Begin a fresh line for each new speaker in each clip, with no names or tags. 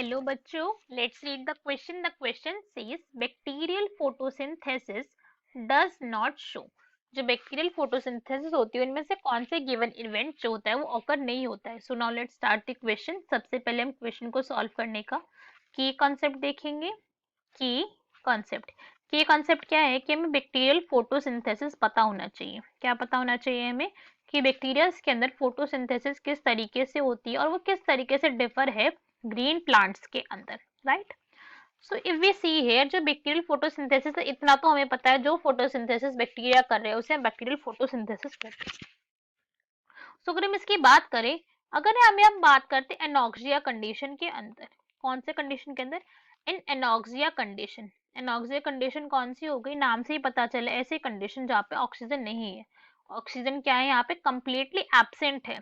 Hello बच्चों, let's read the question. The question says bacterial photosynthesis does not show. जो bacterial photosynthesis होती है उनमें से कौन से गिवन इवेंट जो होता है वो ऑकर नहीं होता है. So now let's start the question. सबसे पहले हम क्वेश्चन को सॉल्व करने का की कॉन्सेप्ट देखेंगे. की कॉन्सेप्ट की कॉन्सेप्ट क्या है कि हमें बैक्टीरियल फोटोसिंथेसिस पता होना चाहिए. क्या पता होना चाहिए हमें कि बैक्टीरिया के अंदर फोटोसिंथेसिस किस तरीके से होती है और वो किस तरीके से डिफर है ग्रीन प्लांट्स के अंदर. Right. So if we see here, जो बैक्टीरियल फोटोसिंथेसिस है इतना तो हमें पता है, जो फोटोसिंथेसिस बैक्टीरिया कर रहे हैं उसे हम बैक्टीरियल फोटोसिंथेसिस कहते हैं. सो अगर हम इसकी बात करें, अगर हम बात करते हैं एनॉक्सिया कंडीशन के अंदर. कौन से कंडीशन के अंदर? इन एनॉक्सिया कंडीशन. एनॉक्सिया कंडीशन कौन सी हो गई? नाम से ही पता चला, ऐसी कंडीशन जहाँ पे ऑक्सीजन नहीं है. ऑक्सीजन क्या है यहाँ पे? कंप्लीटली एब्सेंट है.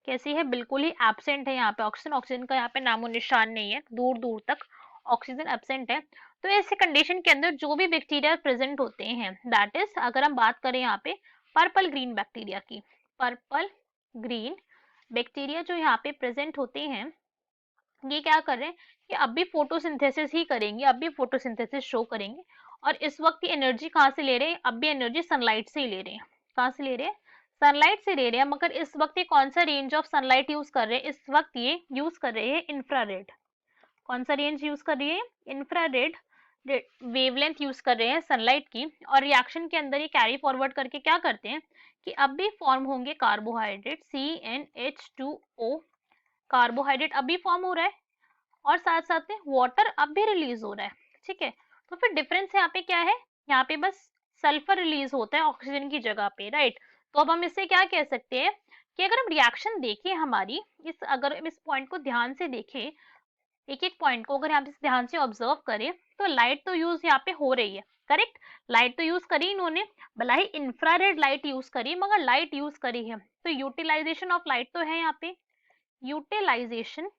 कैसी है? बिल्कुल ही एब्सेंट है यहाँ पे ऑक्सीजन. ऑक्सीजन का यहाँ पे नामो निशान नहीं है, दूर दूर तक ऑक्सीजन एब्सेंट है. तो ऐसे कंडीशन के अंदर जो भी बैक्टीरिया प्रेजेंट होते हैं, दैट इज अगर हम बात करें यहाँ पे पर्पल ग्रीन बैक्टीरिया की, पर्पल ग्रीन बैक्टीरिया जो यहाँ पे प्रेजेंट होते हैं, ये क्या कर रहे हैं कि अब भी फोटोसिंथेसिस ही करेंगे, अब भी फोटोसिंथेसिस शो करेंगे. और इस वक्त ये एनर्जी कहाँ से ले रहे हैं? अब भी एनर्जी सनलाइट से ही ले रहे हैं. कहाँ से ले रहे हैं? सनलाइट से ले रहे हैं. मगर इस वक्त ये कौन सा रेंज ऑफ सनलाइट यूज कर रहे हैं? इस वक्त ये यूज कर रहे हैं इंफ्रारेड. कौन सा रेंज यूज कर रही है? इंफ्रारेड वेवलेंथ यूज कर रहे हैं सनलाइट की. और रिएक्शन के अंदर ये कैरी फॉरवर्ड करके क्या करते हैं कि अब भी फॉर्म होंगे कार्बोहाइड्रेट CnH2O. कार्बोहाइड्रेट अभी फॉर्म हो रहा है और साथ साथ में वाटर अब भी रिलीज हो रहा है. ठीक है. तो फिर डिफरेंस यहाँ पे क्या है? यहाँ पे बस सल्फर रिलीज होता है ऑक्सीजन की जगह पे. राइट. तो अब हम इससे क्या कह सकते हैं कि अगर हम रिएक्शन देखें हमारी, अगर हम इस पॉइंट को ध्यान से देखें, एक एक पॉइंट को अगर यहाँ पे ध्यान से ऑब्जर्व करें, तो लाइट तो यूज यहाँ पे हो रही है. करेक्ट. लाइट तो यूज करी इन्होंने, भला ही इंफ्रारेड लाइट यूज करी, मगर लाइट यूज करी है. तो यूटिलाइजेशन ऑफ लाइट तो है यहाँ पे, यूटिलाइजेशन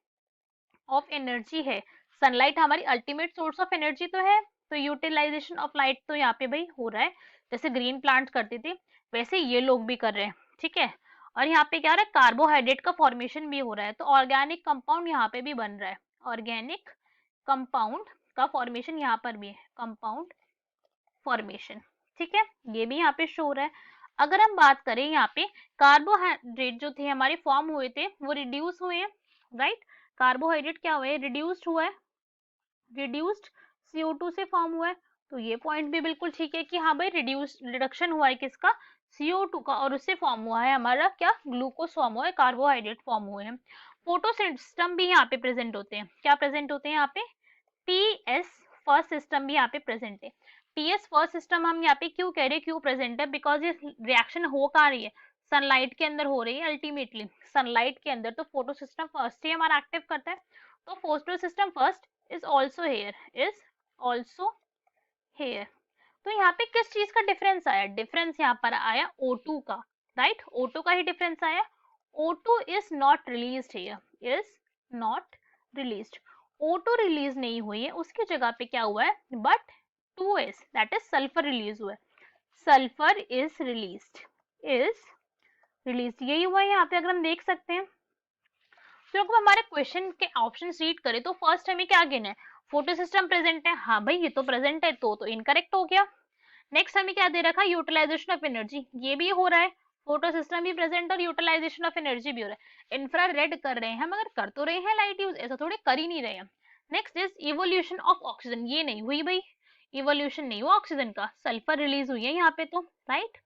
ऑफ एनर्जी है. सनलाइट हमारी अल्टीमेट सोर्स ऑफ एनर्जी तो है, तो यूटिलाइजेशन ऑफ लाइट तो यहाँ पे भाई हो रहा है. जैसे ग्रीन प्लांट करते थे वैसे ये लोग भी कर रहे हैं. ठीक है. और यहाँ पे क्या हो रहा है? कार्बोहाइड्रेट का फॉर्मेशन भी हो रहा है. तो ऑर्गेनिक कंपाउंड यहाँ पे भी बन रहा है. ऑर्गेनिक कंपाउंड का फॉर्मेशन यहाँ पर भी है, कंपाउंड फॉर्मेशन. ठीक है. ये भी यहाँ पे शो हो रहा है. अगर हम बात करें यहाँ पे कार्बोहाइड्रेट जो थे हमारे फॉर्म हुए थे वो रिड्यूस हुए हैं. राइट. कार्बोहाइड्रेट क्या हुआ है? रिड्यूस्ड हुआ है. रिड्यूस्ड CO2 से फॉर्म हुआ है. तो ये पॉइंट भी बिल्कुल ठीक है कि हाँ भाई रिडक्शन हुआ है किसका? CO2 का. और उससे फॉर्म हुआ है हमारा क्या? ग्लूकोज फॉर्म हुआ है, कार्बोहाइड्रेट फॉर्म हुए हैं. फोटो सिस्टम भी यहाँ पे प्रेजेंट होते हैं. क्या प्रेजेंट होते हैं यहाँ पे? TS फर्स्ट सिस्टम भी यहाँ पे प्रेजेंट है. TS फर्स्ट सिस्टम हम यहाँ पे क्यों कह रहे हैं, क्यों प्रेजेंट है? बिकॉज ये रिएक्शन हो कहाँ रही है? सनलाइट के अंदर हो रही है. अल्टीमेटली सनलाइट के अंदर तो फोटो सिस्टम फर्स्ट ही हमारा एक्टिव करता है. तो photo system first is also here. तो यहाँ पे किस चीज का डिफरेंस आया? डिफरेंस यहाँ पर आया O2 का. राइट. O2 का ही डिफरेंस आया. O2 is not released here, is not released. O2 release नहीं हुई है, उसकी जगह पे क्या हुआ है? But 2S that is sulphur release हुआ है. सल्फर इज रिलीज यही हुआ है यहाँ पे, अगर हम देख सकते हैं. तो अगर हमारे क्वेश्चन के ऑप्शन रीड करें तो फर्स्ट हमें क्या गिना है? फोटो सिस्टम प्रेजेंट है. हाँ भाई ये तो प्रेजेंट है, तो इनकरेक्ट हो गया. नेक्स्ट हमें क्या दे रखा है? Utilization of energy. ये भी हो रहा है. फोटो सिस्टम भी प्रेजेंट और यूटिलाइजेशन ऑफ एनर्जी भी हो रहा है. इंफ्रारेड कर रहे हैं हम, मगर कर तो रहे हैं लाइट यूज, ऐसा थोड़े कर ही नहीं रहे हैं. Next is evolution of oxygen. ये नहीं हुई भाई, इवोल्यूशन नहीं हुआ ऑक्सीजन का. सल्फर रिलीज हुई है यहाँ पे तो. राइट.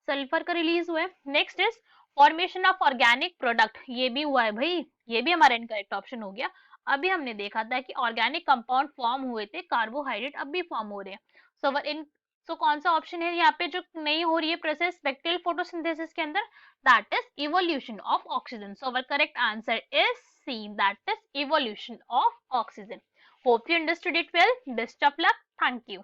सल्फर का रिलीज हुआ है. Next is formation of organic product. ये भी हुआ है भाई, ये भी हमारा इनकरेक्ट ऑप्शन हो गया. अभी हमने देखा था कि ऑर्गेनिक कंपाउंड फॉर्म हुए थे, कार्बोहाइड्रेट अब भी फॉर्म हो रहे हैं. सो कौन सा ऑप्शन है यहाँ पे जो नहीं हो रही है प्रोसेस बैक्टीरियल फोटोसिंथेसिस के अंदर? That is evolution of oxygen. So our correct answer is C, that is evolution of oxygen. Hope you understood it well. Best of luck. Thank you.